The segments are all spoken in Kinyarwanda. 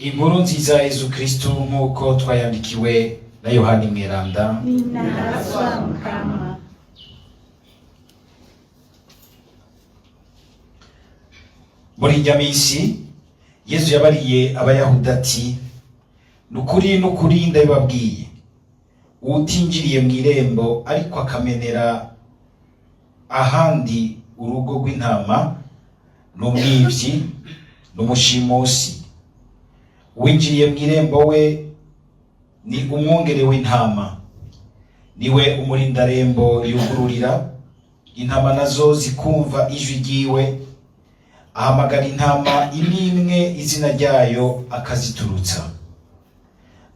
Inkuru nziza ya Yesu Kristo nk'uko twayandikiwe na Yohani Mweranda. Muri irya minsi Yesu yabariye abayahudi ati, nukuri ndabibabwiye, uwutinjiriye mu irembo ariko akamenera ahandi urugo rw'intama n'umwivyi n'umushimusi. Uwinjiriye mu irembo we ni umwungere w'intama, niwe umurindarembo yugururira intama nazo zikumva ijwi ryiwe, ahamagara intama imwe izina ryayo akaziturutsa.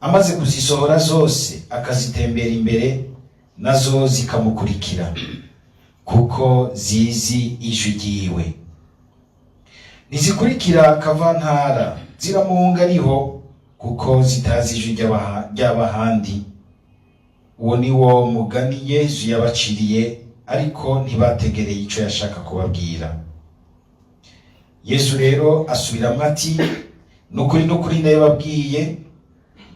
Amaze kuzisohora zose akazitembera imbere, nazo zikamukurikira kuko zizi ijwi ryiwe. Ntizikurikira kavantara ziramunga ariho, kuko zitazi ijwi ry'abahandi. Uwo ni wo mugani Yesu yabaciriye, ariko ntibategereye ico yashaka kubabwira. Yesu rero asubiramwo ati, nukuri ndabibabwiye,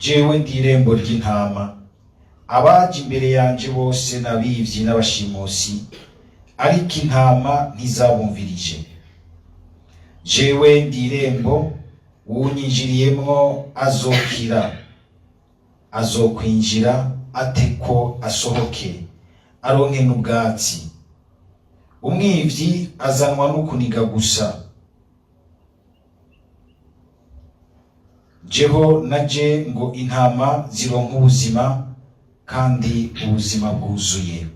jewe ndi irembo ry'intama. Abaje imbere yanje bose n'abivyi n'abashimusi, ariko intama ntizabumvirije. Jewe ndi irembo, uwunyinjiriyemwo azokira, azokwinjira ateko asohoke, aronke n'ubwatsi. Umwivyi azanwa n'ukuniga gusa, jeho naje ngo intama zironke ubuzima, kandi ubuzima bwuzuye.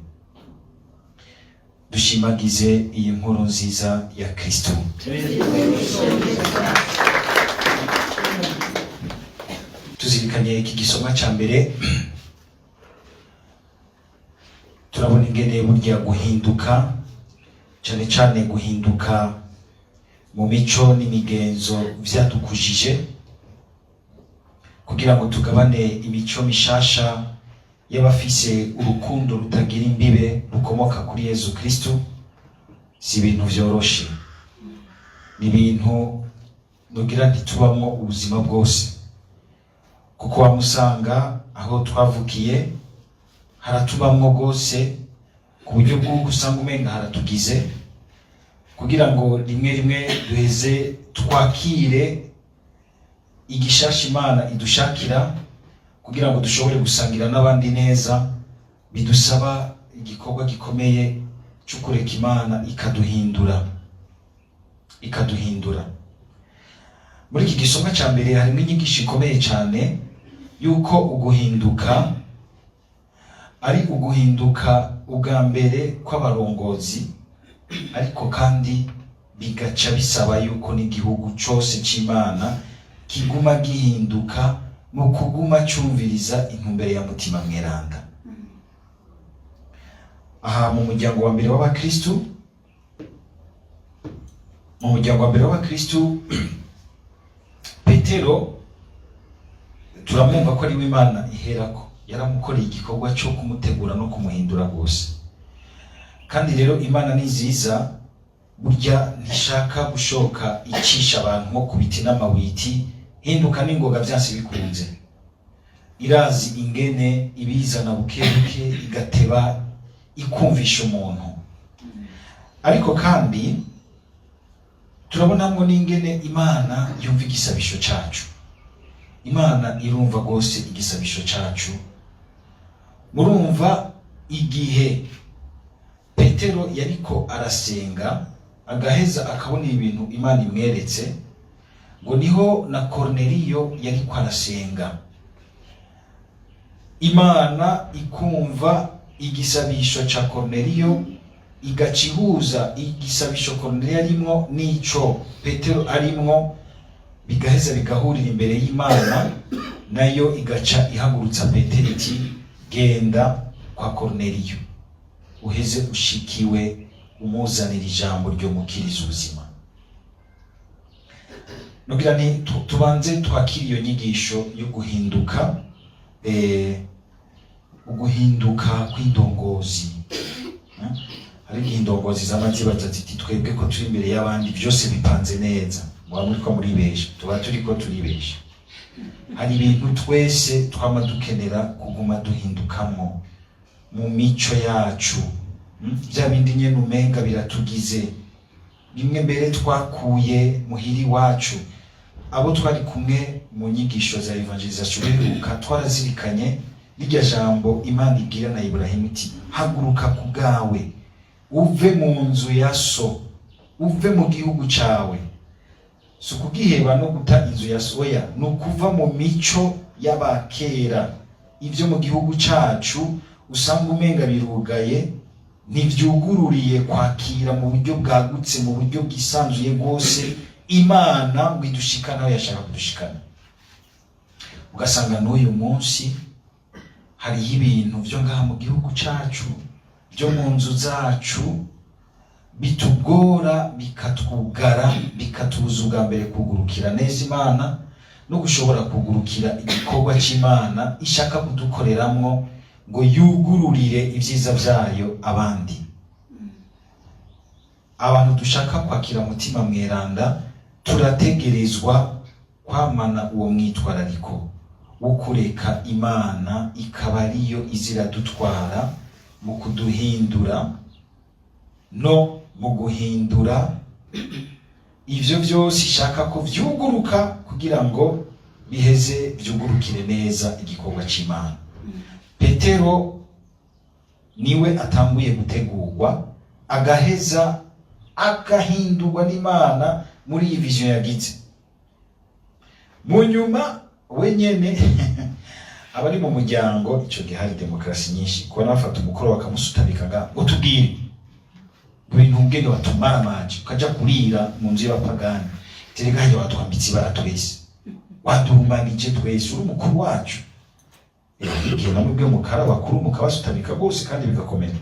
Dushimagize iyi nkuru nziza ya Kristo. Tuzirikanye iki gisomwa ca mbere, turabona ingene burya guhinduka, cane cane guhinduka mu mico n'imigenzo vyatukujije, kugira ngo tugabane imico mishasha y'abafise urukundo rutagira imbibe rukomoka kuri Yesu Kristo. Si ibintu vyoroshe, ni ibintu nugira ntitubamwo ubuzima bwose, kuko wamusanga aho twavukiye haratubamwo rwose, ku buryo bw'uko usanga umenga haratugize, kugira ngo rimwe duheze twakire igishasha Imana idushakira, kugira ngo dushobore gusangira n'abandi neza. Bidusaba igikorwa gikomeye cyo kureka Imana ikaduhindura. Muri iki gisomwa ca mbere harimo inyigisho ikomeye cyane yuko uguhinduka ari uguhinduka ubwa mbere kw'abarongozi, ariko kandi bigaca bisaba yuko n'igihugu cyose c'Imana kiguma gihinduka mu kuguma cyumviriza intumbero ya Mutima Mweranda. Aha mu muryango wa mbere w'abakristu, Petero turamwumva ko ari w'Imana iherako, yaramukoreye igikorwa cyo kumutegura no kumuhindura rwose. Kandi rero Imana ni nziza, burya ntishaka gushoka icisha abantu nko ku biti n'amawiti, hinduka n'ingoga vyanse bikunze. Irazi ingene ibizana bukebuke, igateba ikumvisha umuntu. Ariko kandi turabonamwo n'ingene Imana yumva igisabisho cacu. Imana irumva rwose igisabisho cacu. Murumva igihe Petero yariko arasenga, agaheza akabona ibintu Imana imweretse, ngo niho na Korneliyo yariko arasenga. Imana ikumva igisabisho ca Korneliyo, igacihuza igisabisho Korneliyo arimwo n'ico Petero arimwo, bigaheza bigahurira imbere y'Imana, nayo igaca ihagurutsa Petero iti, genda kwa Korneliyo uheze ushikiwe, umuzanira ijambo ryo mukiriza ubuzima. Nugira nti tubanze twakira iyo nyigisho yo guhinduka, uguhinduka kw'indongozi. Hari indongozi z'amazibaza ziti twebwe ko turi imbere y'abandi byose bipanze neza, muba muriko muribesha, tuba turiko turibesha. hari ibintu twese twama dukenera kuguma duhindukamo mu mico yacu. Bya bindi nyene umenga biratugize, bimwe mbere twakuye muhiri wacu. Abo twari kumwe mu nyigisho za evangelisation beruka twarazirikanye n'irya jambo Imana ibwira na Ibrahimu iti haguruka ku bwawe uve mu nzu ya so, uve mu gihugu cawe. Si ukugiheba no guta inzu ya soya, ni ukuva mu mico y'abakera. Ibyo mu gihugu cacu usanga umenga birugaye, ntivyugururiye kwakira mu buryo bwagutse, mu buryo bwisanzuye bwose Imana ngo idushikane aho yashaka kudushikana. Ugasanga n'uyu munsi hariho ibintu byo ngaha mu gihugu cacu, byo mu nzu zacu, bitugora, bikatwugara, bikatubuza ubwa mbere kugurukira neza Imana no gushobora kugurukira igikorwa c'Imana ishaka kudukoreramwo ngo yugururire ibyiza byayo abandi. Abantu dushaka kwakira mutima mweranda turategerezwa kwamana uwo mwitwarariko wo kureka Imana ikaba ariyo izira dutwara mu kuduhindura no mu guhindura ivyo byose ishaka ko vyuguruka kugira ngo biheze vyugurukire neza igikorwa c'Imana. Petero niwe atanguye gutegurwa agaheza agahindurwa n'Imana muri iyi vision yagize. Mu nyuma wenyene abari mu muryango, ico gihe hari demokarasi nyinshi, ko nafata umukoro bakamusutabika ngo tubwire ibintu ubwenge batumara manje ukaja kurira mu nzu y'abapagani, terega hajya watwambitse ibara twese, waduhumanije twese, uri umukuru wacu. Igihe namubwe mukara bakuru mukabasutabika bose kandi bigakomera.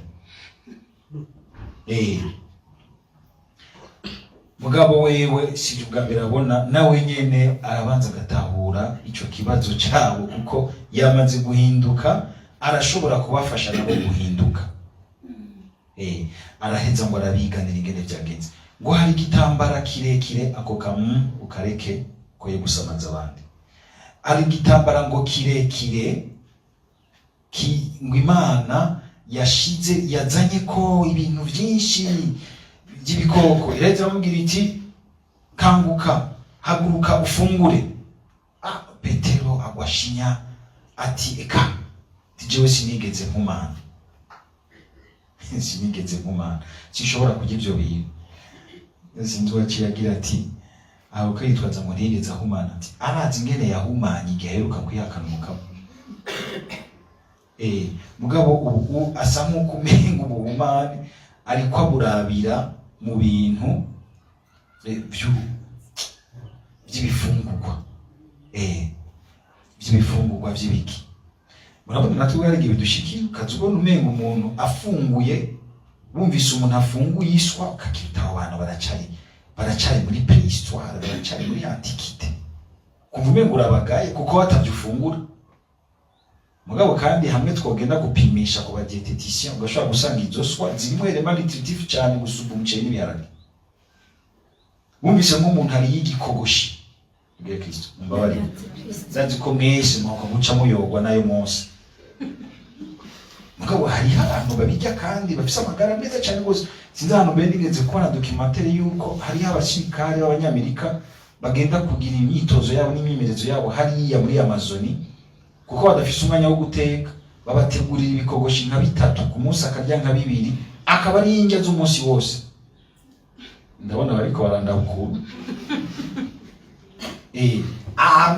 Mugabo wewe si ubwa mbere abona, nawe nyene arabanza agatahura ico kibazo cyabo, kuko yamaze guhinduka, arashobora kubafasha nabo guhinduka. Araheza ngo arabiganira ingene byagenze, ngo hari igitambara kirekire ako ukareke koye gusamaza abandi. Ari igitambara ngo kirekire ngo Imana yashize yazanye ko ibintu byinshi by'ibikoko. Iraheza amubwira iti kanguka, haguruka ufungure. Petero agwashinya ati eka tijewe sinigeze nkumana, sinigeze nkumana, sinshobora kurya ibyo bintu. Sinzi waciyagira ati aho ko yitwaza ngo ntigeze ahumana, ati arazi ingene yahumanye igihe aheruka kwihakana umugabo. Mugabo ubu asa nk'uko umenga ubuhumane ariko aburabira mu bintu by'ibifungurwa, by'ibifungurwa by'ibiki. Murabona natwe hari igihe bidushikira ukaza ubona umenga umuntu afunguye, bumvise umuntu afunguye iswa ukakita abantu baracari muri préhistoire, baracari muri antiquité, kumva umenga urabagaye kuko watavye ufungura. Mugabo kandi hamwe twogenda gupimisha ku badieteticiens ugashobora gusanga izo swa zirimo element nutritif cyane gusumba umuceri n'ibiharage. Wumvise nk'umuntu ari y'igikogoshi bwa Kristo, mbabari zazi ko mwese mwako muca muyogwa nayo mose. Mugabo hari abantu babijya kandi bafise amagara meza cyane gose. Sinzi hano mbe nigeze kubona documentaire yuko hari abashikari b'Abanyamerika bagenda kugira imyitozo yabo n'imyimenyerezo yabo hariya muri Amazoni, kuko badafise umwanya wo guteka, babategurira ibikogoshi nka 3 ku munsi, akarya nka 2, akaba ari indya z'umunsi wose. Ndabona bariko baranda bukuru.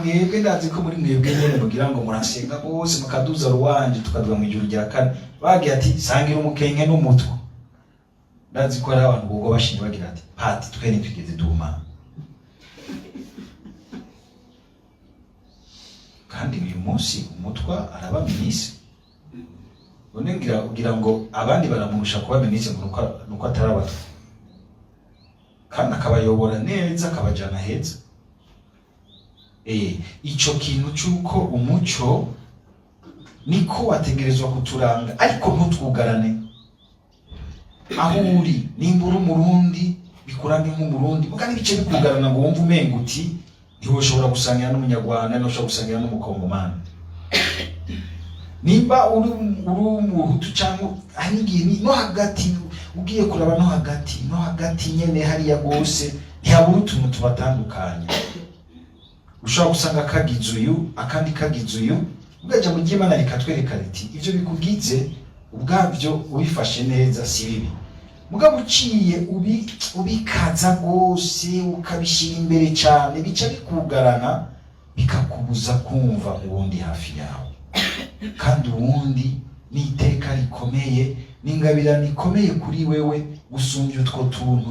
Mwebwe ndazi ko muri mwebwe nyene mugira ngo murasenga bose mukaduza ruwanje tukaduga mu ijuru rya kane, bagiye ati sangira umukenke n'umutwe. Ndazi ko ari abantu bogo bashinye bagira ati pati twene twigeze duhumana. Kandi uyu munsi umutwa araba minisitiri. Ugira ngo abandi baramurusha kuba minisitiri nuko atarabato, kandi akabayobora neza akabajana heza. Ico kintu cyuko umuco niko wategerezwa kuturanga, ariko ntutwugarane. Aho uri nimba uri umurundi bikurange nk'umurundi, muga n'ibice bikugarana ngo wumve umenga uti ntiwoshobora gusangira n'umunyarwanda, ntiwoshobora gusangira n'umukongomani. Nimba uri umuhutu cyangwa hari igihe no hagati ugiye kuraba no hagati nyene hariya gose ntihabura utuntu tubatandukanye. Ushobora gusanga kagize uyu akandi kagize uyu, ugaja mu Imana rikatwereka riti ivyo bikugize ubwabyo ubifashe neza si bibi. Mugabo uciye ubikaza gose ukabishira imbere cyane bica bikugarana bikakubuza kumva ubundi hafi yawe. Kandi ubundi ni iteka rikomeye, n'ingabirano ikomeye kuri wewe gusumbya utwo tuntu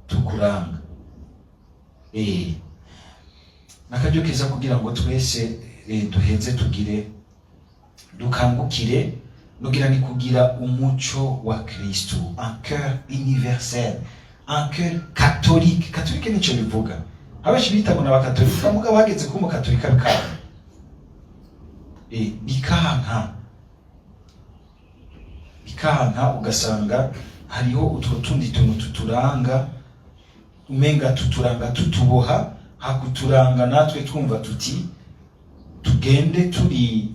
tukuranga. Nakajyo keza kugira ngo twese duheze tugire dukangukire nugira ni kugira umuco wa Kristo, un cœur universel, un cœur catholique. Catholique nico bivuga. Abashi bita ngo n'abakatolika mugabo hageze ko umukatolika bikanga. Bikanka ugasanga hariho utwo tundi tuntu tuturanga, umenga tutuboha, hakuturanga natwe twumva tuti tugende turi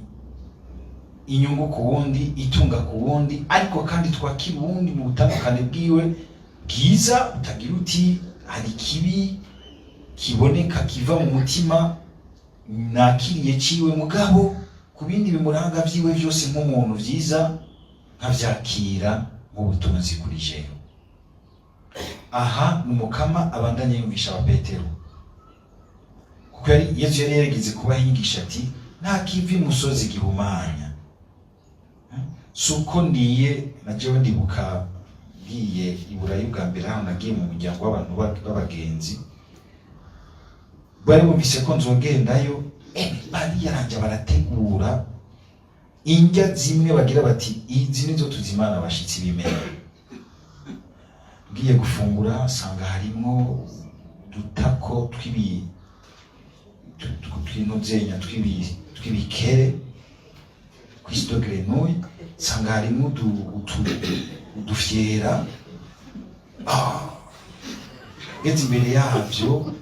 inyungu ku wundi, itunga ku wundi, ariko kandi twakira uwundi mu butandukane bwiwe bwiza, utagira uti hari kibi kiboneka kiva mu mutima nakiriye ciwe, mugabo ku bindi bimuranga vyiwe vyose nk'umuntu vyiza nkavyakira mu butunzi kuri jewe. Aha numukama abandanye yumvisha wa Petero, kuko Yesu yari yagize kuba yigisha ati nta kivi musozi gihumanya. Suko ndiye najewe ndibuka ngiye iburayi bwa mbere, aho nagiye mu muryango w'abantu b'abagenzi, bari bumvise ko nzogendayo, bari yaranje barategura indya zimwe bagira bati izi nizo tuzimana abashitsi bimera. Ngiye gufungura sanga harimo dutako tw'inozenya tw'ibikere Christo grenouille, sanga harimo udufyera. Geze imbere yavyo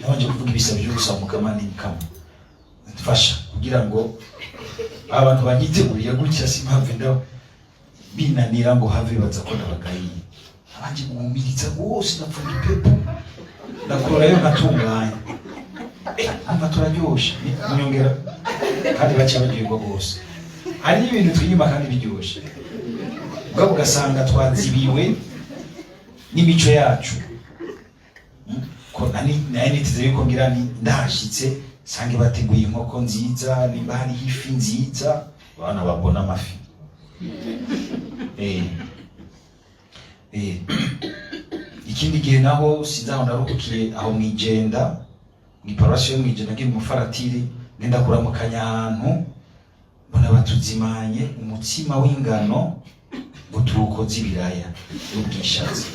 nabanje kuvuga ibisabyo byo gusaba mukama n'ikamo mfasha kugira ngo abantu banyiteguriye gutya simpamve ndaho binanira ngo have baza ko nabagayi. Abanje guhumiriza gose napfuye ipepo nakorayo nkatunganya amatora ryoshe nyongera kandi bacha bagirwa gose. Hari ibintu twiyima kandi biryoshe, ubwo ugasanga twazibiwe n'imico yacu. Ko nani nitize yuko ngira ni ndashitse sange bateguye inkoko nziza, nimba hari ifi nziza, bana babona amafi. Ikindi gihe naho sinzaho naruhukiye aho mwijenda, mwiparwasi yo mwijenda ngiye mu faratiri, ngenda kuramukanya ahantu mbona batuzimanye umutsima w'ingano butuko z'ibiraya n'ubwishaza.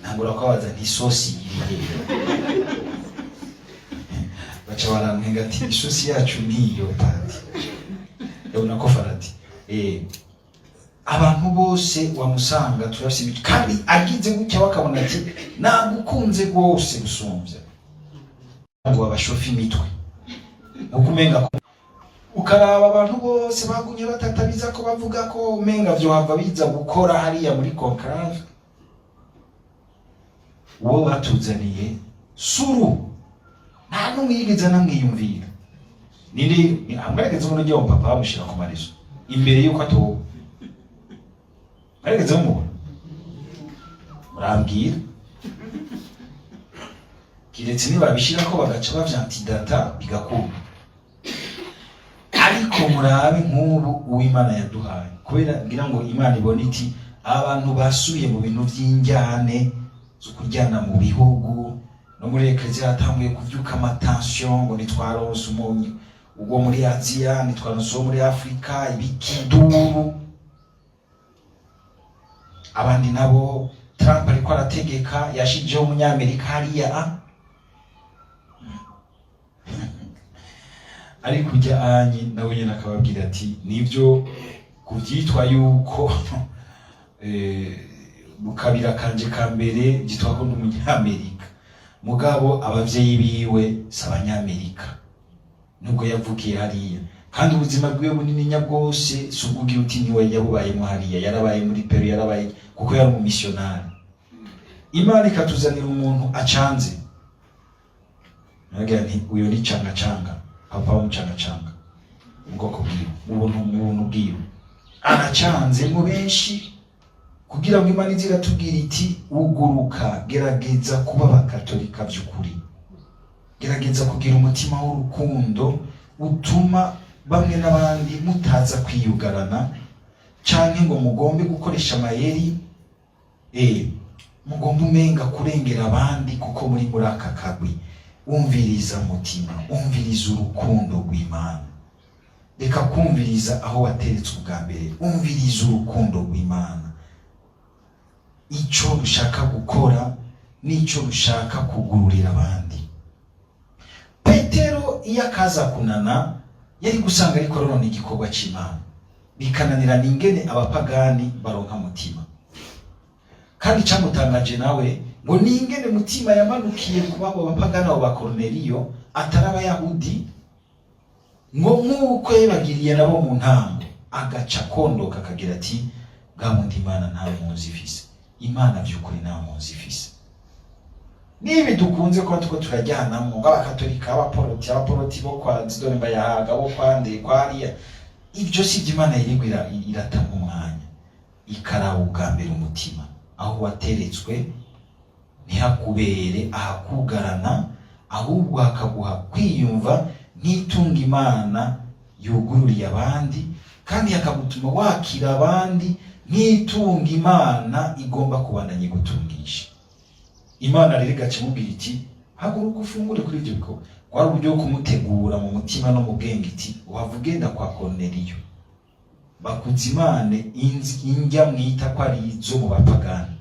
Ntangura kwabaza nti isosi irihe, baca baramwenga ati isosi yacu niyo pati yabona ko farati. Abantu bose wamusanga turafise kandi agize gutya bakabona ati nagukunze gose gusumvya ngo abashofi imitwe ukumenga ukaraba abantu bose bagumye batatabiza ko bavuga ko umenga vyo hava biza gukora hariya muri conclave. Uwo batuzaniye suru nta numwe yigeze namwiyumvira. Nindi amwerekeza umuntu ryo papa bamushira ku marizo imbere yuko atoba. Aregeze mu murambwira kiretse niba bishira ko bagaca bavyantidata bigakunda. Ariko murabe nk'ubu uw'Imana yaduhaye, kubera ngira ngo Imana ibone iti abantu basubiye mu bintu vy'injyane zo kuryana mu bihugu no muri eklezia hatanguye kuvyuka amatension ngo nitwaronse umunyu ubwo muri Aziya, nitwaronse muri Afrika, ibikinduru. Abandi nabo Trump ariko arategeka yashijeho umunyamerika hariya ari kujya anyi nawe nyene akababwira ati nivyo kuvyitwa yuko mukabira kanje ka mbere gitwa ko n'umunyamerika mugabo abavyeyi biwe s'abanyamerika nubwo yavukiye hariya, kandi ubuzima bwiwe bunini nyabwose subugira uti niwe yabubayemo hariya, yarabaye muri Peru, yarabaye kuko yari umumissionari. Imana ikatuzanira umuntu acanze, nagira nti uyo ni canga papa wa canga ubwoko bwiwe, ubuntu bwiwe aracanze mu benshi, kugira ngo Imana iziratubwira iti uguruka, gerageza kuba abakatolika by'ukuri, gerageza kugira umutima w'urukundo utuma bamwe n'abandi mutaza kwiyugarana canke ngo mugombe gukoresha amayeri mugombe umenga kurengera abandi kuko muri aka kagwi. Umviriza mutima, umviriza urukundo rw'Imana, reka kumviriza aho wateretse ubwa mbere, umviriza urukundo rw'Imana, ico rushaka gukora n'ico rushaka kugururira abandi. Petero iyo akaza kunana yari gusanga ariko rero igikorwa c'Imana, bikananira n'ingene abapagani baronka mutima. Kandi cyamutangaje nawe ngo n'ingene mutima yamanukiye kuba abo bapagani abo ba Korneliyo atari abayahudi, ngo nk'uko yabagiriye nabo mu ntango, agaca kondoka akagira ati bwa mundi Imana nta muzi ifise, Imana by'ukuri nta muzi ifise. Nibi dukunze kuba tuko turajyanamo ng'abakatolika, abaporoti bo kwa Zidone Mbayahaga, bo kwande kwariya, ibyo si Imana yirigwira irata mu mwanya, ikaraba ubwa mbere umutima aho wateretswe, ntihakubere ahakugarana, ahubwo hakaguha kwiyumva nk'itunga Imana yugururiye abandi, kandi hakagutuma wakira abandi nk'itunga Imana igomba kubandanya gutungisha. Imana rero igacimubwira iti haguruka ufungure kuri ibyo bikorwa. Kwari uburyo bwo kumutegura mu mutima no mu bwenge, iti wavugenda kwa Korneliyo bakuzimane injya mwita ko ari izo mu bapagani,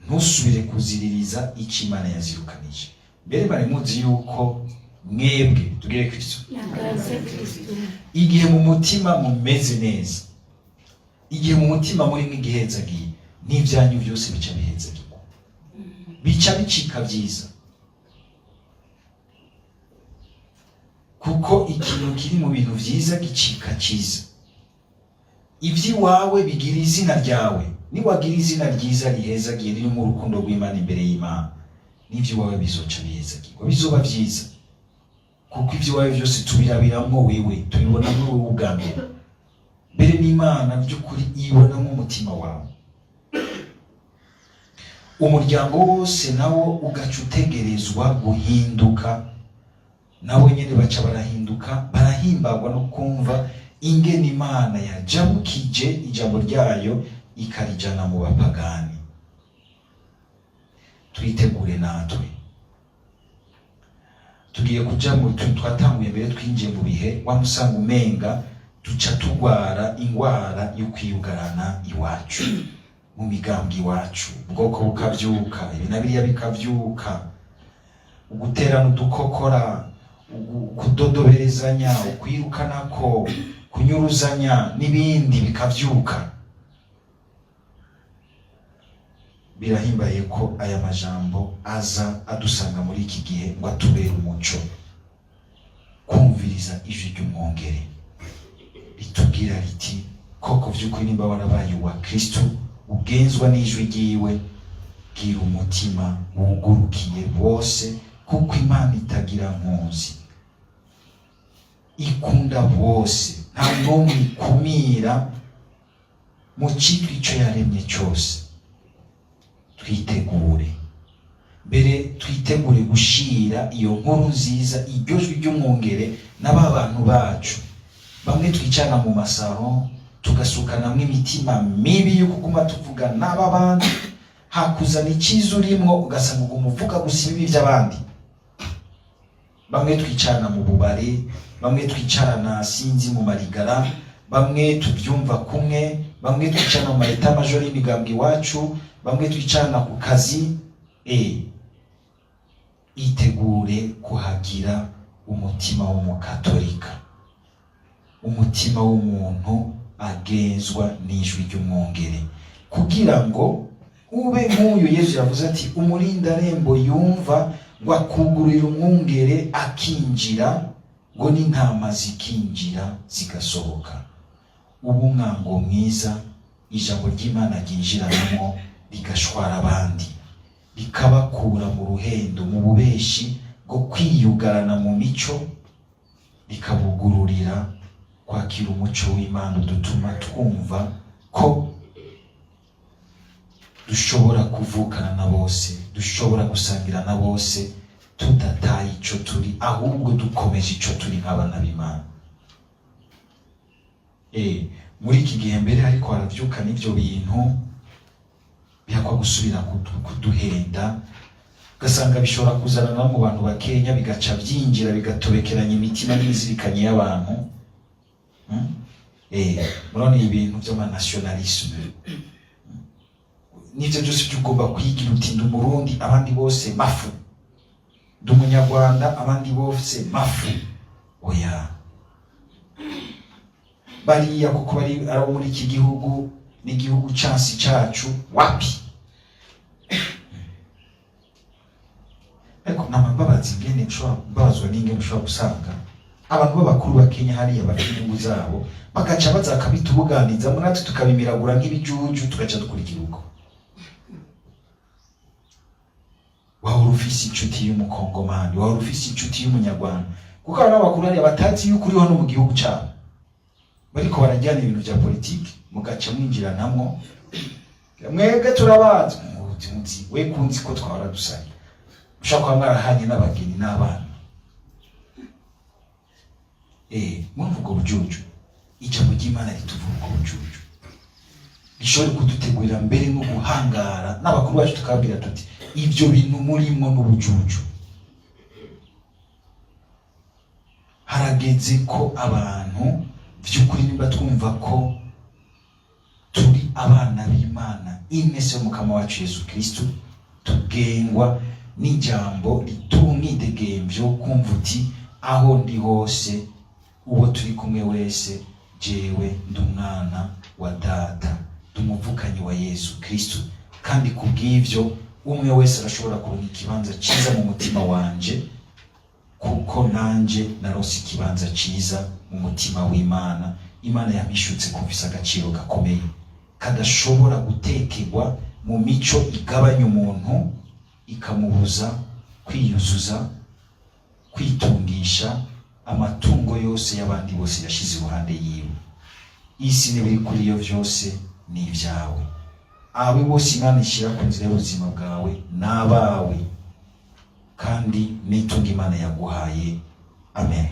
ntusubire kuziririza icyo Imana yazirukanije. Mbere bari muzi yuko mwebwe tugire Kristo, igihe mu mutima mumeze neza, igihe mu mutima muri mwigihezagiye, n'ibyanyu byose bica bihezagirwa, bica bicika byiza, kuko ikintu kiri mu bintu byiza gicika cyiza. Iby'iwawe bigira izina ryawe, niwagira izina ryiza rihezagiye riri mu rukundo rw'Imana imbere y'Imana, n'iby'iwawe bizoca bihezagirwa, bizoba byiza, kuko iby'iwawe byose tubirabiramwo wewe, tubibonamo wewe ubwa mbere. Mbere n'Imana by'ukuri ibonamo umutima wawe, umuryango wose nawo ugaca utegerezwa guhinduka, nawe nyene baca barahinduka, barahimbagwa no kumva ingene Imana yajabukije ijambo ryayo ikarijana mu bapagani. Twitegure natwe, tugiye kuja mu twatanguye mbere, twinjiye mu bihe wamusanga umenga duca tugwara ingwara yo kwiyugarana iwacu, mu migambwe iwacu, ubwoko bukavyuka, ibinabiriya bikavyuka, uguterana udukokora, kudodoberezanya, ukwirukanako, kunyuruzanya n'ibindi bikavyuka. Birahimbaye ko aya majambo aza adusanga muri iki gihe ngo atubere umuco, kumviriza ijwi ry'umwongere ritubwira riti koko vy'ukuri nimba warabaye wa Kristo, ugenzwa n'ijwi ryiwe, gira umutima wugurukiye bose, kuko Imana itagira nkunzi, ikunda bose, nta n'umwe ikumira mu kintu ico yaremye cyose. Twitegure mbere, twitegure gushira iyo nkuru nziza, iryo jwi ry'umwongere n'aba bantu bacu. Bamwe twicana mu masaro tugasukanamwe imitima mibi yo kuguma tuvuga n'aba bandi, hakuzana ikiza urimwo ugasanga uguma uvuga gusa ibibi by'abandi. Bamwe twicana mu bubare, bamwe twicarana sinzi mu marigara, bamwe tubyumva kumwe, bamwe twicana mu mareta majori y'imigambwe iwacu, bamwe twicana ku kazi. Itegure kuhagira umutima w'umukatolika, umutima w'umuntu agenzwa n'ijwi ry'umwongere, kugira ngo ube nk'uyu Yesu yavuze ati umurindarembo yumva ngo akugurira umwungere akinjira, ngo n'intama zikinjira zigasohoka. Ubu mwango mwiza ijambo ry'Imana ryinjiranamo rigashwara abandi, rikabakura mu ruhendo, mu bubeshi bwo kwiyugarana mu mico, rikabugururira kwakira umuco w'Imana dutuma twumva ko dushobora kuvukana na bose, dushobora gusangira na bose, tudataye ico turi, ahubwo dukomeje ico turi nk'abana b'Imana. Muri iki gihe mbere ariko haravyuka n'ivyo bintu bihakwa gusubira kuduhenda, ugasanga bishobora kuzanana mu bantu bakenya, bigaca byinjira bigatobekeranya imitima n'imizirikanye y'abantu. Murabona ibintu by'amanationalisme, nivyo byose byugomba kwigira uti ndi Umurundi abandi bose mafu, ndi Umunyarwanda abandi bose mafu. Oya, bariya kuko bari abo muri iki gihugu n'igihugu cansi cacu, wapi. Ariko nambabazi ngene mushobora kubabazwa n'ingene mushobora gusanga abantu b'abakuru ba Kenya hariya bafite inyungu zabo, bagaca baza bakabitubuganiza, natwe tukabimiragura nk'ibijuju tugaca dukurikira uko. Wahora ufise inshuti y'Umukongomani, wahora ufise inshuti y'Umunyarwanda, kuko abantu b'abakuru hariya batazi yuko uriho no mu gihugu cyabo, bariko barajyana ibintu bya politiki, mugaca mwinjiranamwo, mwebwe turabazi muti we kunzi ko twahora dusanga, ushaka kwa mwarahanye n'abageni n'abana. Mwumva ubwo bujuju, ijambo ry'Imana rituvuga ubwo bujuju, rishobora kudutegurira mbere no guhangara n'abakuru bacu, tukabwira tuti ibyo bintu murimo n'ubujuju. Harageze ko abantu by'ukuri nimba twumva ko turi abana b'Imana, imese y'umukama wacu Yesu Kristo, tugengwa n'ijambo ritumwidegemvyo, kumva uti aho ndi hose, uwo turi kumwe wese, jewe ndi umwana wa data, ndi umuvukanyi wa Yesu Kristo, kandi kubw'ivyo umwe wese arashobora kubona ikibanza ciza mu mutima wanje, kuko nanje narose ikibanza ciza mu mutima w'Imana. Imana yamishutse kumvisa agaciro gakomeye kadashobora gutekerwa mu mico igabanya umuntu, ikamubuza kwiyuzuza, kwitungisha amatungo yose y'abandi bose yashize iruhande yiwe. Isi n'ibiri kuri yo vyose ni ibyawe, abe bose Imana ishira ku nzira y'ubuzima bwawe n'abawe, kandi n'itunga Imana yaguhaye. Amen.